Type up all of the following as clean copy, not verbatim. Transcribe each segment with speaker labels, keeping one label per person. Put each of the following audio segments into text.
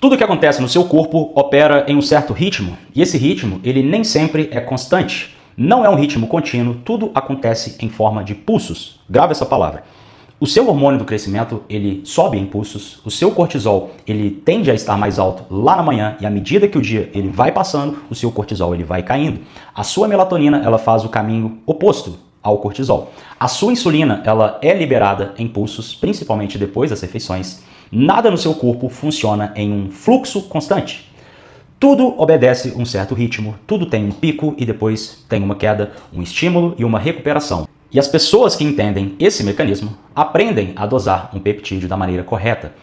Speaker 1: Tudo que acontece no seu corpo opera em um certo ritmo, e esse ritmo ele nem sempre é constante. Não é um ritmo contínuo, tudo acontece em forma de pulsos. Grava essa palavra. O seu hormônio do crescimento, ele sobe em pulsos, o seu cortisol, ele tende a estar mais alto lá na manhã, e à medida que o dia ele vai passando, o seu cortisol ele vai caindo. A sua melatonina, ela faz o caminho oposto ao cortisol. A sua insulina, ela é liberada em pulsos, principalmente depois das refeições. Nada no seu corpo funciona em um fluxo constante. Tudo obedece um certo ritmo, tudo tem um pico e depois tem uma queda, um estímulo e uma recuperação. E as pessoas que entendem esse mecanismo aprendem a dosar um peptídeo da maneira correta.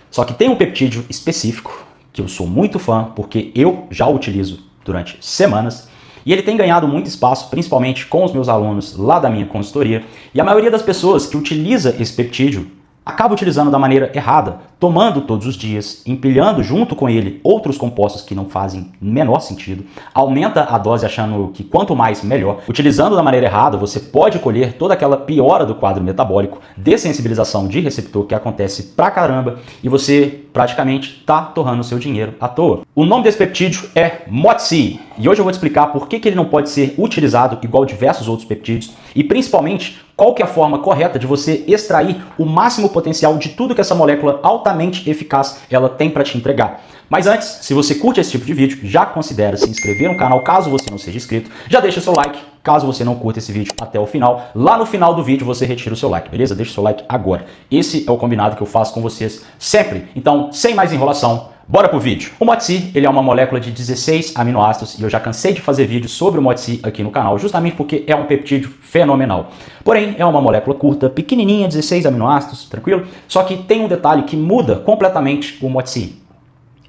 Speaker 1: Só que tem um peptídeo específico, que eu sou muito fã, porque eu já o utilizo durante semanas, e ele tem ganhado muito espaço, principalmente com os meus alunos lá da minha consultoria, e a maioria das pessoas que utiliza esse peptídeo acaba utilizando da maneira errada, tomando todos os dias, empilhando junto com ele outros compostos que não fazem menor sentido, aumenta a dose achando que quanto mais melhor. Utilizando da maneira errada, você pode colher toda aquela piora do quadro metabólico, dessensibilização de receptor que acontece pra caramba, e você praticamente está torrando o seu dinheiro à toa. O nome desse peptídeo é MOTS-c, e hoje eu vou te explicar por que ele não pode ser utilizado igual diversos outros peptídeos, e principalmente qual que é a forma correta de você extrair o máximo potencial de tudo que essa molécula altamente eficaz ela tem para te entregar. Mas antes, se você curte esse tipo de vídeo, já considera se inscrever no canal caso você não seja inscrito, já deixa seu like, caso você não curta esse vídeo até o final. Lá no final do vídeo você retira o seu like, beleza? Deixa o seu like agora. Esse é o combinado que eu faço com vocês sempre. Então, sem mais enrolação, bora pro vídeo. O MOTS-c, ele é uma molécula de 16 aminoácidos e eu já cansei de fazer vídeos sobre o MOTS-c aqui no canal, justamente porque é um peptídeo fenomenal. Porém, é uma molécula curta, pequenininha, 16 aminoácidos, tranquilo? Só que tem um detalhe que muda completamente o MOTS-c.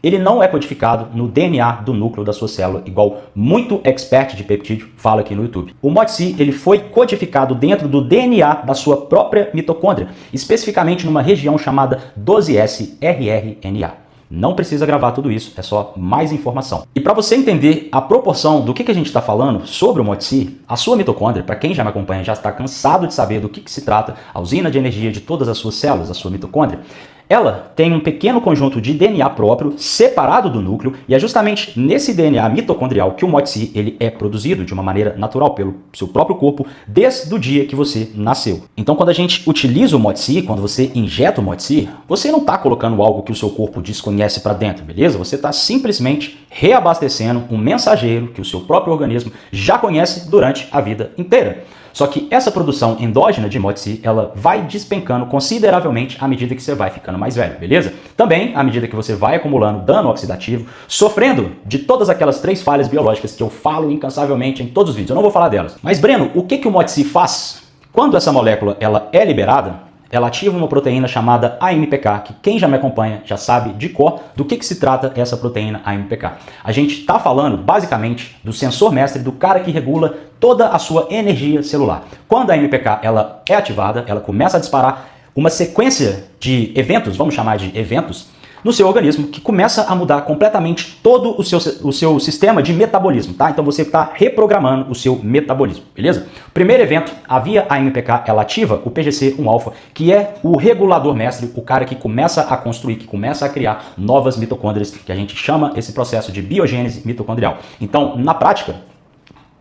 Speaker 1: Ele não é codificado no DNA do núcleo da sua célula, igual muito expert de peptídeo fala aqui no YouTube. O MOTS-c ele foi codificado dentro do DNA da sua própria mitocôndria, especificamente numa região chamada 12S-rRNA. Não precisa gravar tudo isso, é só mais informação. E para você entender a proporção do que a gente está falando sobre o MOTS-c, a sua mitocôndria, para quem já me acompanha, já está cansado de saber do que se trata, a usina de energia de todas as suas células, a sua mitocôndria, ela tem um pequeno conjunto de DNA próprio, separado do núcleo, e é justamente nesse DNA mitocondrial que o MOTS-c ele é produzido de uma maneira natural pelo seu próprio corpo desde o dia que você nasceu. Então, quando a gente utiliza o MOTS-c, quando você injeta o MOTS-c, você não está colocando algo que o seu corpo desconhece para dentro, beleza? Você está simplesmente reabastecendo um mensageiro que o seu próprio organismo já conhece durante a vida inteira. Só que essa produção endógena de MOTS-c, ela vai despencando consideravelmente à medida que você vai ficando mais velho, beleza? Também, à medida que você vai acumulando dano oxidativo, sofrendo de todas aquelas 3 falhas biológicas que eu falo incansavelmente em todos os vídeos. Eu não vou falar delas. Mas, Breno, o que o MOTS-c faz? Quando essa molécula ela é liberada, ela ativa uma proteína chamada AMPK, que quem já me acompanha já sabe de cor do que se trata essa proteína AMPK. A gente está falando basicamente do sensor mestre, do cara que regula toda a sua energia celular. Quando a AMPK ela é ativada, ela começa a disparar uma sequência de eventos, vamos chamar de eventos, no seu organismo, que começa a mudar completamente todo o seu sistema de metabolismo, tá? Então você está reprogramando o seu metabolismo, beleza? Primeiro evento, a via AMPK, ela ativa o PGC-1-alfa, que é o regulador mestre, o cara que começa a construir, que começa a criar novas mitocôndrias, que a gente chama esse processo de biogênese mitocondrial. Então, na prática,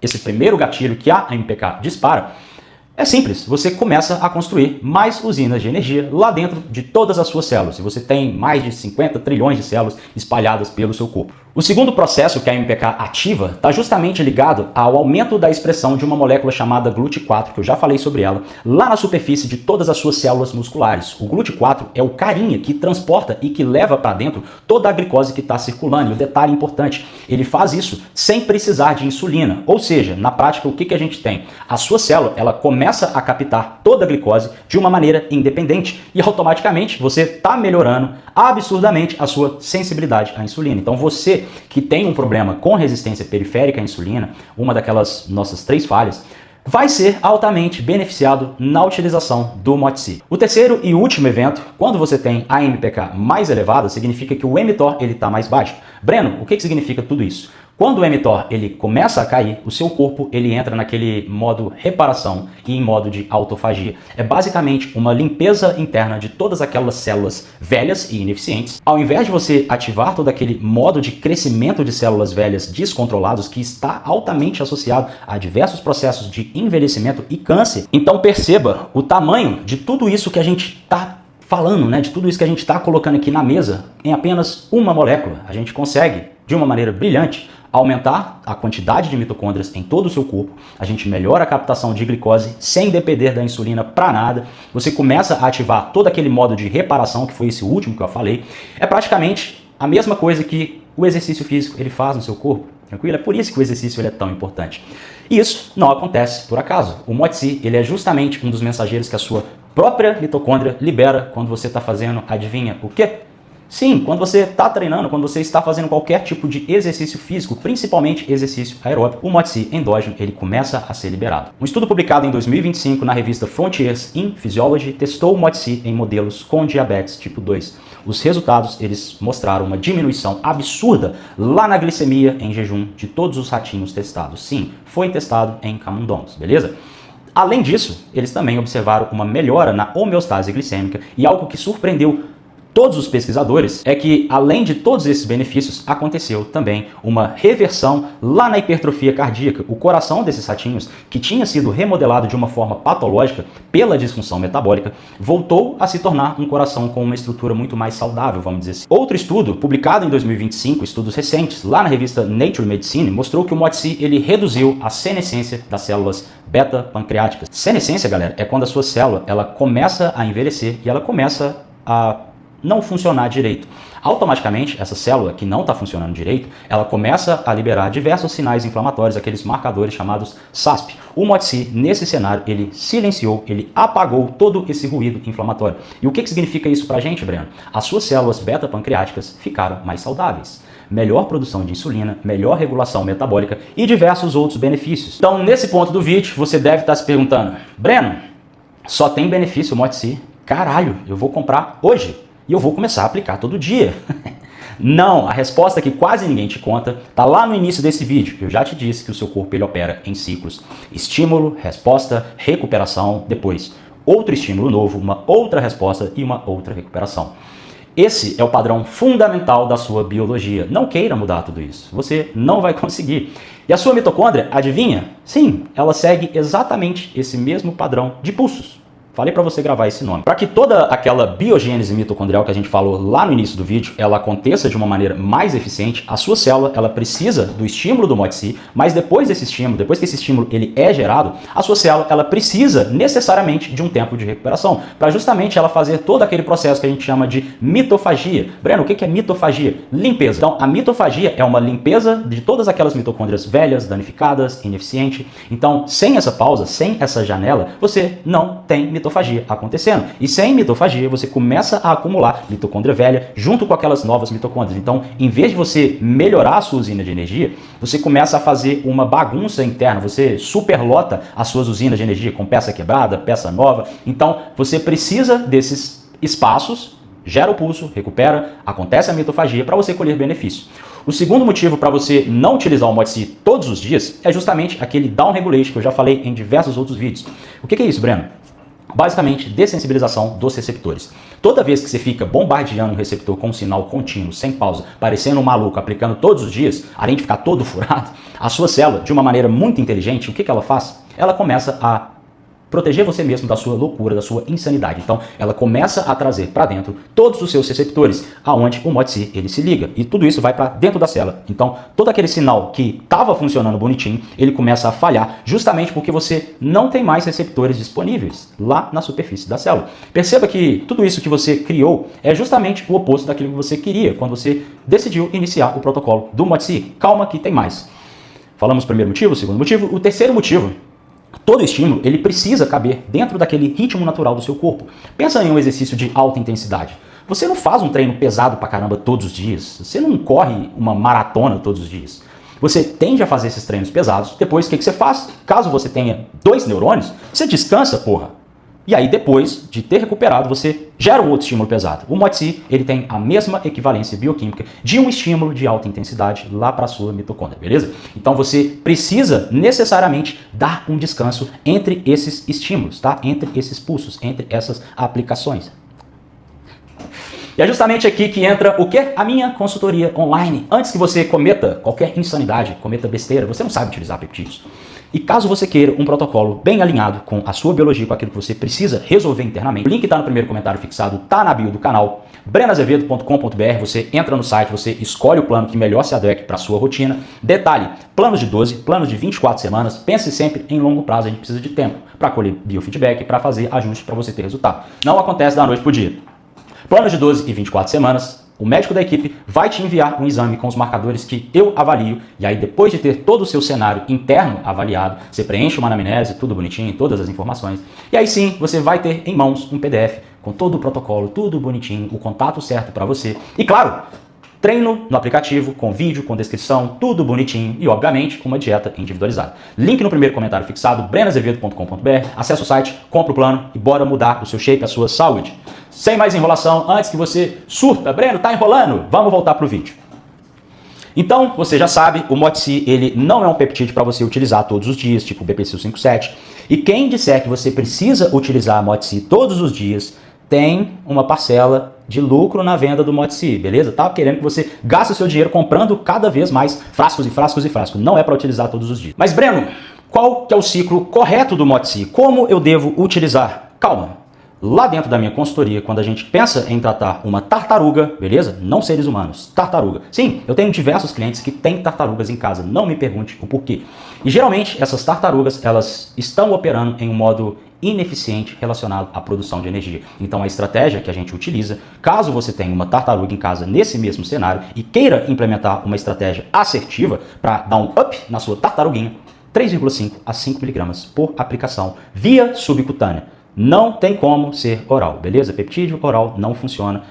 Speaker 1: esse primeiro gatilho que a AMPK dispara, é simples, você começa a construir mais usinas de energia lá dentro de todas as suas células. E você tem mais de 50 trilhões de células espalhadas pelo seu corpo. O segundo processo que a AMPK ativa está justamente ligado ao aumento da expressão de uma molécula chamada GLUT4, que eu já falei sobre ela, lá na superfície de todas as suas células musculares. O GLUT4 é o carinha que transporta e que leva para dentro toda a glicose que está circulando. E o detalhe importante, ele faz isso sem precisar de insulina. Ou seja, na prática, o que a gente tem? A sua célula, ela começa a captar toda a glicose de uma maneira independente e automaticamente você está melhorando absurdamente a sua sensibilidade à insulina. Então você que tem um problema com resistência periférica à insulina, uma daquelas nossas 3 falhas, vai ser altamente beneficiado na utilização do MOTS-c. O terceiro e último evento, quando você tem a AMPK mais elevada, significa que o mTOR está mais baixo. Breno, o que significa tudo isso? Quando o mTOR ele começa a cair, o seu corpo ele entra naquele modo reparação e em modo de autofagia. É basicamente uma limpeza interna de todas aquelas células velhas e ineficientes. Ao invés de você ativar todo aquele modo de crescimento de células velhas descontrolados que está altamente associado a diversos processos de envelhecimento e câncer, então perceba o tamanho de tudo isso que a gente está falando, né? De tudo isso que a gente está colocando aqui na mesa em apenas uma molécula. A gente consegue, de uma maneira brilhante, aumentar a quantidade de mitocôndrias em todo o seu corpo, a gente melhora a captação de glicose sem depender da insulina para nada, você começa a ativar todo aquele modo de reparação, que foi esse último que eu falei, é praticamente a mesma coisa que o exercício físico ele faz no seu corpo, tranquilo? É por isso que o exercício ele é tão importante. E isso não acontece por acaso. O MOTS-c ele é justamente um dos mensageiros que a sua própria mitocôndria libera quando você está fazendo, adivinha o quê? Sim, quando você está treinando, quando você está fazendo qualquer tipo de exercício físico, principalmente exercício aeróbico, o MOTS-c endógeno ele começa a ser liberado. Um estudo publicado em 2025 na revista Frontiers in Physiology testou o MOTS-c em modelos com diabetes tipo 2. Os resultados eles mostraram uma diminuição absurda lá na glicemia em jejum de todos os ratinhos testados. Sim, foi testado em camundongos, beleza? Além disso, eles também observaram uma melhora na homeostase glicêmica e algo que surpreendeu todos os pesquisadores é que, além de todos esses benefícios, aconteceu também uma reversão lá na hipertrofia cardíaca. O coração desses ratinhos, que tinha sido remodelado de uma forma patológica pela disfunção metabólica, voltou a se tornar um coração com uma estrutura muito mais saudável, vamos dizer assim. Outro estudo, publicado em 2025, estudos recentes, lá na revista Nature Medicine, mostrou que o MOTS-c ele reduziu a senescência das células beta-pancreáticas. Senescência, galera, é quando a sua célula ela começa a envelhecer e ela começa a não funcionar direito. Automaticamente, essa célula que não está funcionando direito, ela começa a liberar diversos sinais inflamatórios, aqueles marcadores chamados SASP. O MOTS-c, nesse cenário, ele silenciou, ele apagou todo esse ruído inflamatório. E o que significa isso para a gente, Breno? As suas células beta-pancreáticas ficaram mais saudáveis. Melhor produção de insulina, melhor regulação metabólica e diversos outros benefícios. Então, nesse ponto do vídeo, você deve estar se perguntando, Breno, só tem benefício o MOTS-c? Caralho, eu vou comprar hoje. E eu vou começar a aplicar todo dia. Não, a resposta que quase ninguém te conta está lá no início desse vídeo. Eu já te disse que o seu corpo ele opera em ciclos. Estímulo, resposta, recuperação, depois outro estímulo novo, uma outra resposta e uma outra recuperação. Esse é o padrão fundamental da sua biologia. Não queira mudar tudo isso. Você não vai conseguir. E a sua mitocôndria, adivinha? Sim, ela segue exatamente esse mesmo padrão de pulsos. Falei para você gravar esse nome. Para que toda aquela biogênese mitocondrial que a gente falou lá no início do vídeo, ela aconteça de uma maneira mais eficiente, a sua célula, ela precisa do estímulo do MOTS-c, mas depois desse estímulo, depois que esse estímulo ele é gerado, a sua célula, ela precisa necessariamente de um tempo de recuperação, para justamente ela fazer todo aquele processo que a gente chama de mitofagia. Breno, o que é mitofagia? Limpeza. Então, a mitofagia é uma limpeza de todas aquelas mitocôndrias velhas, danificadas, ineficientes. Então, sem essa pausa, sem essa janela, você não tem mitofagia acontecendo. E sem mitofagia, você começa a acumular mitocôndria velha junto com aquelas novas mitocôndrias. Então, em vez de você melhorar a sua usina de energia, você começa a fazer uma bagunça interna. Você superlota as suas usinas de energia com peça quebrada, peça nova. Então, você precisa desses espaços, gera o pulso, recupera, acontece a mitofagia para você colher benefício. O segundo motivo para você não utilizar o MOTS-c todos os dias é justamente aquele down regulation que eu já falei em diversos outros vídeos. O que é isso, Breno? Basicamente, dessensibilização dos receptores. Toda vez que você fica bombardeando um receptor com um sinal contínuo, sem pausa, parecendo um maluco, aplicando todos os dias, além de ficar todo furado, a sua célula, de uma maneira muito inteligente, o que ela faz? Ela começa a proteger você mesmo da sua loucura, da sua insanidade. Então, ela começa a trazer para dentro todos os seus receptores, aonde o MOTS-c ele se liga. E tudo isso vai para dentro da célula. Então, todo aquele sinal que estava funcionando bonitinho, ele começa a falhar, justamente porque você não tem mais receptores disponíveis lá na superfície da célula. Perceba que tudo isso que você criou é justamente o oposto daquilo que você queria, quando você decidiu iniciar o protocolo do MOTS-c. Calma que tem mais. Falamos o primeiro motivo, o segundo motivo. O terceiro motivo: todo estímulo ele precisa caber dentro daquele ritmo natural do seu corpo. Pensa em um exercício de alta intensidade. Você não faz um treino pesado pra caramba todos os dias. Você não corre uma maratona todos os dias. Você tende a fazer esses treinos pesados. Depois, o que você faz? Caso você tenha 2 neurônios, você descansa, porra. E aí, depois de ter recuperado, você gera um outro estímulo pesado. O MOTS-c, ele tem a mesma equivalência bioquímica de um estímulo de alta intensidade lá para a sua mitocôndria, beleza? Então você precisa necessariamente dar um descanso entre esses estímulos, tá? Entre esses pulsos, entre essas aplicações. E é justamente aqui que entra o quê? A minha consultoria online. Antes que você cometa qualquer insanidade, cometa besteira, você não sabe utilizar peptídeos. E caso você queira um protocolo bem alinhado com a sua biologia, com aquilo que você precisa resolver internamente, o link está no primeiro comentário fixado, está na bio do canal, brenazevedo.com.br, você entra no site, você escolhe o plano que melhor se adeque para a sua rotina. Detalhe, planos de 12, planos de 24 semanas, pense sempre em longo prazo, a gente precisa de tempo para colher biofeedback, para fazer ajustes para você ter resultado. Não acontece da noite para o dia. Planos de 12 e 24 semanas, o médico da equipe vai te enviar um exame com os marcadores que eu avalio, e aí depois de ter todo o seu cenário interno avaliado, você preenche uma anamnese, tudo bonitinho, todas as informações, e aí sim você vai ter em mãos um PDF com todo o protocolo, tudo bonitinho, o contato certo para você, e claro, treino no aplicativo, com vídeo, com descrição, tudo bonitinho e, obviamente, uma dieta individualizada. Link no primeiro comentário fixado, brenazevedo.com.br, acessa o site, compra o plano e bora mudar o seu shape, a sua saúde. Sem mais enrolação, antes que você surta, Breno, tá enrolando? Vamos voltar pro vídeo. Então, você já sabe, o MOTS-c, ele não é um peptídeo para você utilizar todos os dias, tipo o BPC-57. E quem disser que você precisa utilizar MOTS-c todos os dias, tem uma parcela de lucro na venda do MOTS-c, beleza? Tá querendo que você gaste o seu dinheiro comprando cada vez mais frascos e frascos e frascos. Não é para utilizar todos os dias. Mas, Breno, qual que é o ciclo correto do MOTS-c? Como eu devo utilizar? Calma. Lá dentro da minha consultoria, quando a gente pensa em tratar uma tartaruga, beleza? Não seres humanos, tartaruga. Sim, eu tenho diversos clientes que têm tartarugas em casa, não me pergunte o porquê. E geralmente essas tartarugas, elas estão operando em um modo ineficiente relacionado à produção de energia. Então a estratégia que a gente utiliza, caso você tenha uma tartaruga em casa nesse mesmo cenário e queira implementar uma estratégia assertiva para dar um up na sua tartaruguinha, 3,5 a 5 miligramas por aplicação via subcutânea. Não tem como ser oral, beleza? Peptídeo oral não funciona,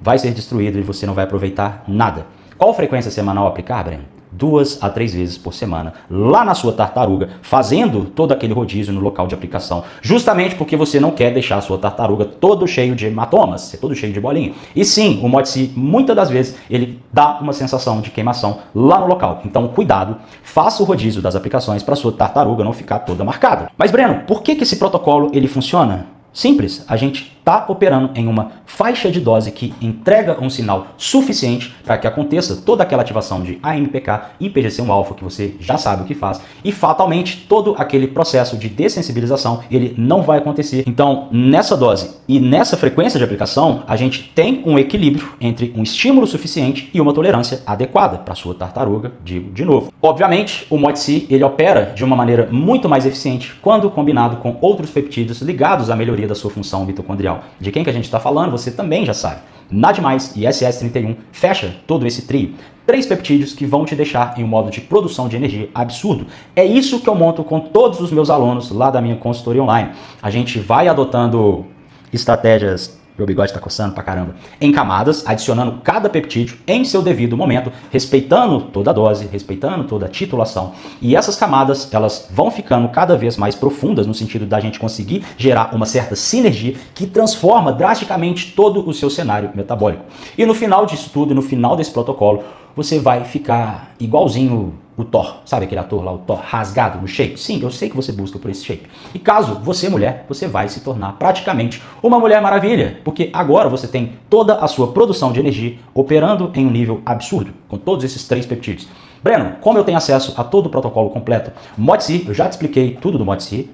Speaker 1: vai ser destruído e você não vai aproveitar nada. Qual frequência semanal aplicar, Breno? 2 a 3 vezes por semana, lá na sua tartaruga, fazendo todo aquele rodízio no local de aplicação, justamente porque você não quer deixar a sua tartaruga todo cheio de hematomas, todo cheio de bolinha. E sim, o MOTS-c, muitas das vezes, ele dá uma sensação de queimação lá no local. Então, cuidado, faça o rodízio das aplicações para a sua tartaruga não ficar toda marcada. Mas, Breno, por que esse protocolo ele funciona? Simples, a gente está operando em uma faixa de dose que entrega um sinal suficiente para que aconteça toda aquela ativação de AMPK e PGC1-alfa que você já sabe o que faz, e fatalmente todo aquele processo de dessensibilização ele não vai acontecer. Então, nessa dose e nessa frequência de aplicação, a gente tem um equilíbrio entre um estímulo suficiente e uma tolerância adequada para a sua tartaruga, digo de novo. Obviamente, o MOTS-c ele opera de uma maneira muito mais eficiente quando combinado com outros peptídeos ligados à melhoria da sua função mitocondrial. De quem que a gente está falando, você também já sabe. NAD+, e SS31 fecha todo esse trio. 3 peptídeos que vão te deixar em um modo de produção de energia absurdo. É isso que eu monto com todos os meus alunos lá da minha consultoria online. A gente vai adotando estratégias... Meu bigode tá coçando pra caramba. Em camadas, adicionando cada peptídeo em seu devido momento, respeitando toda a dose, respeitando toda a titulação. E essas camadas, elas vão ficando cada vez mais profundas, no sentido da gente conseguir gerar uma certa sinergia que transforma drasticamente todo o seu cenário metabólico. E no final disso tudo, no final desse protocolo, você vai ficar igualzinho o Thor, sabe aquele ator lá, o Thor rasgado no shape? Sim, eu sei que você busca por esse shape. E caso você mulher, você vai se tornar praticamente uma Mulher Maravilha, porque agora você tem toda a sua produção de energia operando em um nível absurdo, com todos esses 3 peptídeos. Breno, como eu tenho acesso a todo o protocolo completo? MOTS-c, eu já te expliquei tudo do MOTS-c,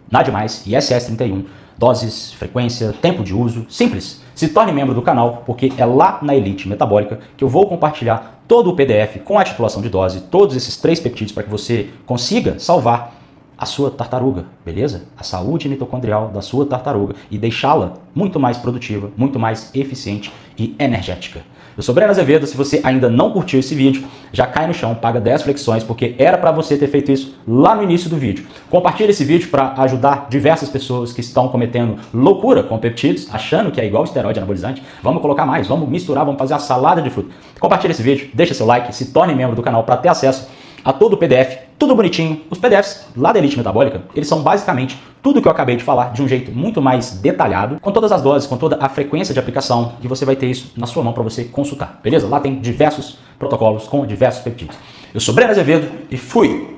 Speaker 1: NAD+, e SS31, doses, frequência, tempo de uso, simples. Se torne membro do canal, porque é lá na Elite Metabólica que eu vou compartilhar todo o PDF com a titulação de dose, todos esses 3 peptídeos para que você consiga salvar a sua tartaruga, beleza? A saúde mitocondrial da sua tartaruga e deixá-la muito mais produtiva, muito mais eficiente e energética. Eu sou Breno Azevedo, se você ainda não curtiu esse vídeo, já cai no chão, paga 10 flexões, porque era para você ter feito isso lá no início do vídeo. Compartilhe esse vídeo para ajudar diversas pessoas que estão cometendo loucura com peptídeos, achando que é igual esteroide anabolizante. Vamos colocar mais, vamos misturar, vamos fazer a salada de fruta. Compartilhe esse vídeo, deixa seu like, se torne membro do canal para ter acesso a todo o PDF, tudo bonitinho. Os PDFs lá da Elite Metabólica, eles são basicamente tudo que eu acabei de falar de um jeito muito mais detalhado, com todas as doses, com toda a frequência de aplicação, e você vai ter isso na sua mão para você consultar, beleza? Lá tem diversos protocolos com diversos peptídeos. Eu sou Breno Azevedo e fui!